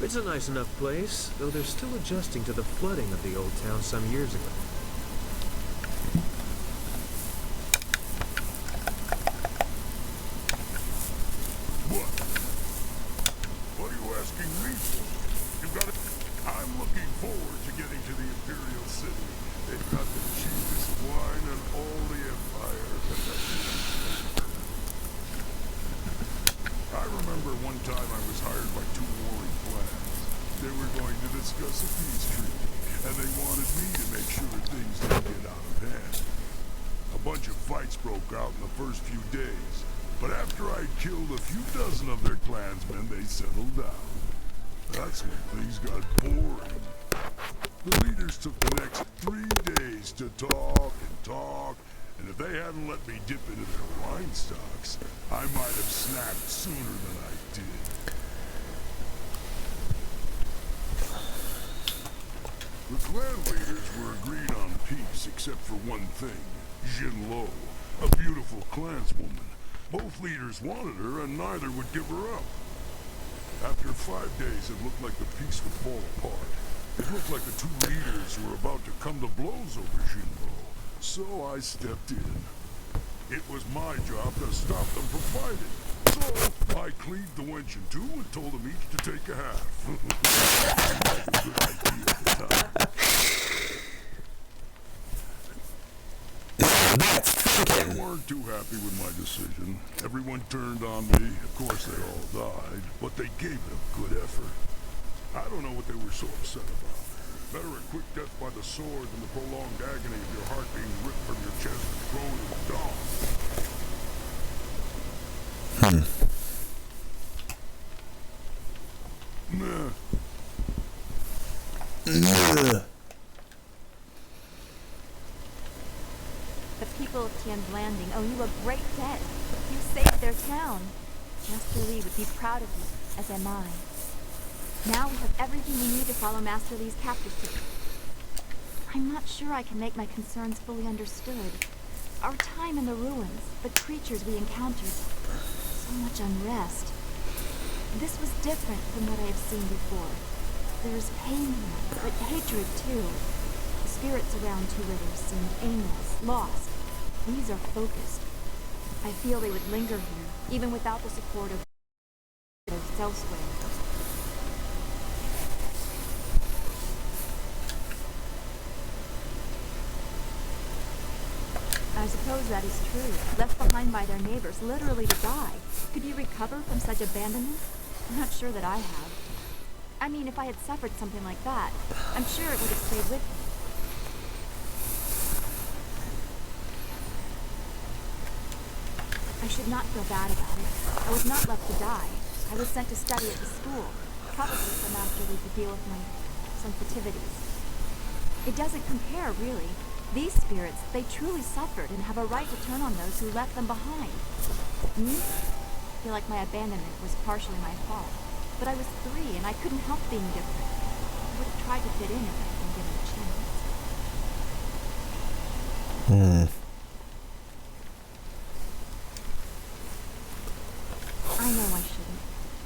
It's a nice enough place, though they're still adjusting to the flooding of the old town some years ago. What are you asking me for? You've got it. I'm looking forward to getting to the Imperial City. They've got the cheapest wine in all the Empire. I remember one time I was hired by two warring clans. They were going to discuss a peace treaty, and they wanted me to make sure things didn't get out of hand. A bunch of fights broke out in the first few days, but after I'd killed a few dozen of their clansmen, they settled down. That's when things got boring. The leaders took the next 3 days to talk and talk, and if they hadn't let me dip into their wine stocks, I might have snapped sooner than I did. The clan leaders were agreed on peace except for one thing, Jin Lo, a beautiful clanswoman. Both leaders wanted her and neither would give her up. After 5 days, it looked like the peace would fall apart. It looked like the two leaders were about to come to blows over Jin Lo. So I stepped in. It was my job to stop them from fighting. So I cleaved the wench in two and told them each to take a half. That was a good idea at the time. They weren't too happy with my decision. Everyone turned on me. Of course, they all died, but they gave it a good effort. I don't know what they were so upset about. Better a quick death by the sword than the prolonged agony of your heart being ripped from your chest and thrown in the dawn. The people of Tian's Landing owe you a great debt. You saved their town. Master Li would be proud of you, as am I. Now we have everything we need to follow Master Li's captive to. I'm not sure I can make my concerns fully understood. Our time in the ruins, the creatures we encountered, so much unrest. This was different from what I have seen before. There's pain here, but hatred too. The spirits around Two Rivers seemed aimless, lost. These are focused. I feel they would linger here, even without the support of elsewhere. I suppose that is true. Left behind by their neighbors, literally to die. Could you recover from such abandonment? I'm not sure that I have. I mean, if I had suffered something like that, I'm sure it would have stayed with me. I should not feel bad about it. I was not left to die. I was sent to study at the school, probably for Master Lee to deal with my sensitivities. It doesn't compare, really. These spirits, they truly suffered and have a right to turn on those who left them behind. Me? I feel like my abandonment was partially my fault. But I was 3 and I couldn't help being different. I would have tried to fit in if I had been given a chance. I know I shouldn't.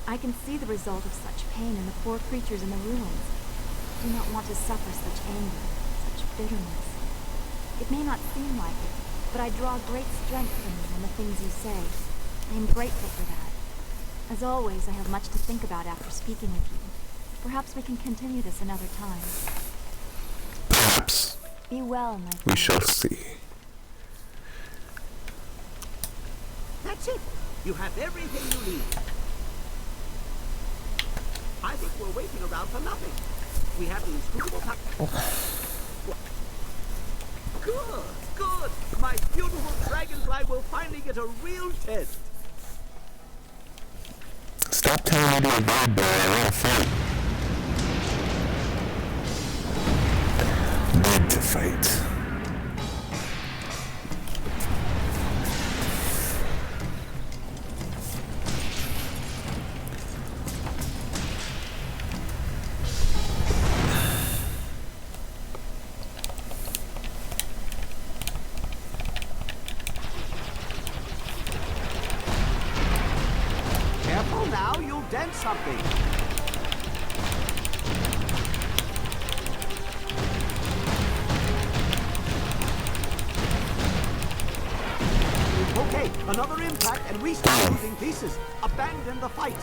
I can see the result of such pain in the poor creatures in the ruins. I do not want to suffer such anger, such bitterness. It may not seem like it, but I draw great strength from you and the things you say. I am grateful for that. As always, I have much to think about after speaking with you. Perhaps we can continue this another time. Perhaps. Be well, my friend. We shall see. That's it. You have everything you need. I think we're waiting around for nothing. We have the inscrutable Good, good. My beautiful dragonfly will finally get a real test. Stop telling me to avoid that. I want to fight. Need to fight. Careful now, you'll dent something. Okay, another impact and we start losing pieces. Abandon the fight.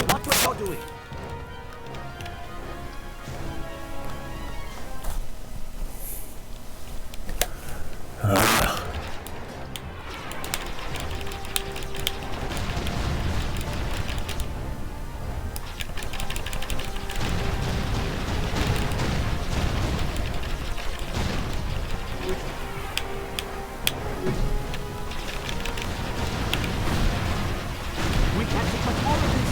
Watch what you're doing. We can't take much more of this.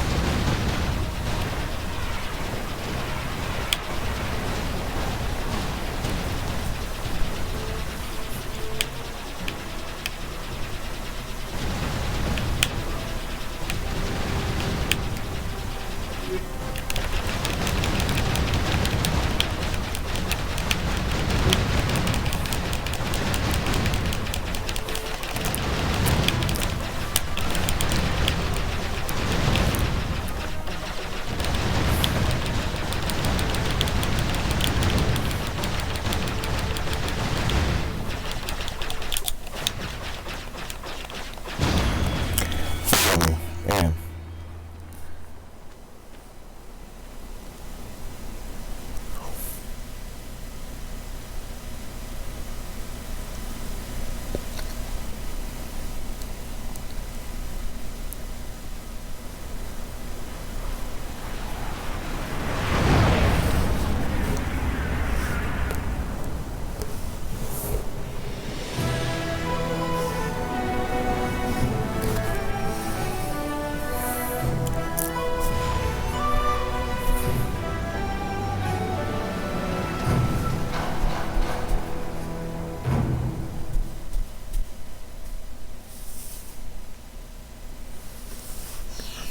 Yeah.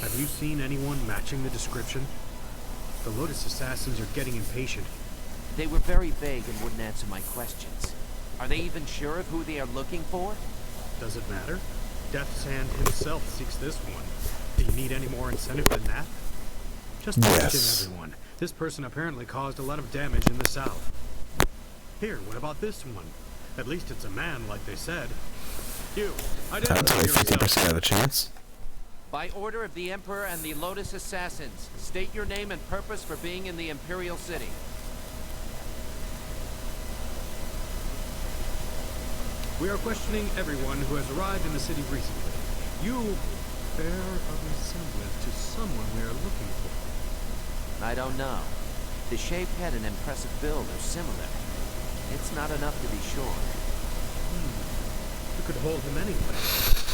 Have you seen anyone matching the description? The Lotus Assassins are getting impatient. They were very vague and wouldn't answer my questions. Are they even sure of who they are looking for? Does it matter? Death's Hand himself seeks this one. Do you need any more incentive than that? Just to mention Yes. everyone, this person apparently caused a lot of damage in the south. Here, what about this one? At least it's a man, like they said. You, I'd say 50% of a chance. By order of the Emperor and the Lotus Assassins, state your name and purpose for being in the Imperial City. We are questioning everyone who has arrived in the city recently. You bear a resemblance to someone we are looking for. I don't know. The shaved head and impressive build are similar. It's not enough to be sure. You could hold him anyway.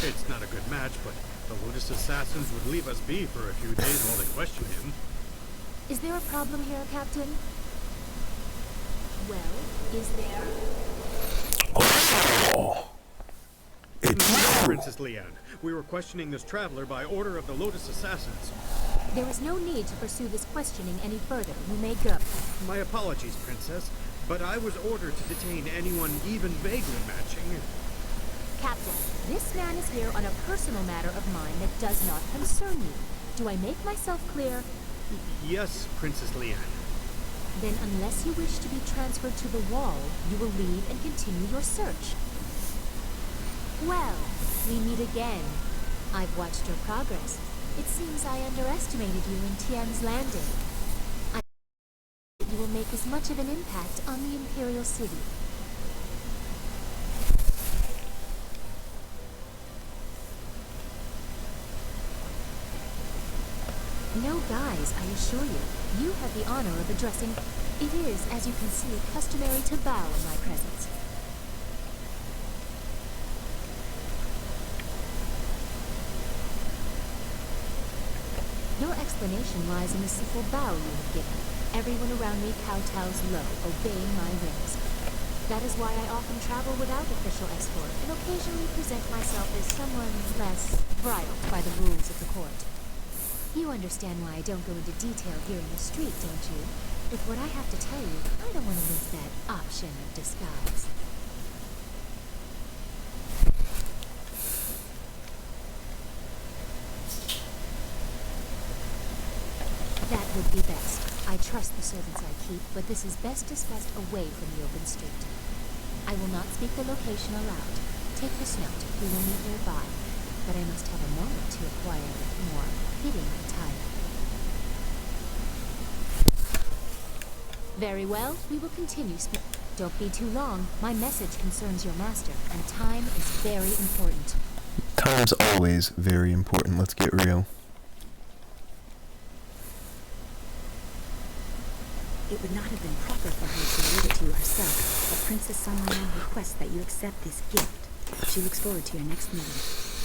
It's not a good match, but the Lotus Assassins would leave us be for a few days while they question him. Is there a problem here, Captain? Well, is there? Oh. No, Princess Leanne. We were questioning this traveler by order of the Lotus Assassins. There is no need to pursue this questioning any further. You may go. My apologies, Princess, but I was ordered to detain anyone even vaguely matching. Captain, this man is here on a personal matter of mine that does not concern you. Do I make myself clear? Yes, Princess Leanne. Then unless you wish to be transferred to the wall, you will leave and continue your search. Well, we meet again. I've watched your progress. It seems I underestimated you in Tian's Landing. I hope you will make as much of an impact on the Imperial City. No, guys, I assure you, you have the honor of addressing... It is, as you can see, customary to bow in my presence. Your explanation lies in the simple bow you have given. Everyone around me kowtows low, obeying my whims. That is why I often travel without official escort, and occasionally present myself as someone less bridled by the rules of the court. You understand why I don't go into detail here in the street, don't you? With what I have to tell you, I don't want to lose that option of disguise. That would be best. I trust the servants I keep, but this is best discussed away from the open street. I will not speak the location aloud. Take this note. We will meet nearby. But I must have a moment to acquire more fitting attire. Very well, we will continue Don't be too long. My message concerns your master, and time is very important. Time's always very important, let's get real. It would not have been proper for her to read it to you herself, but Princess Sun Liang requests that you accept this gift. She looks forward to your next meeting.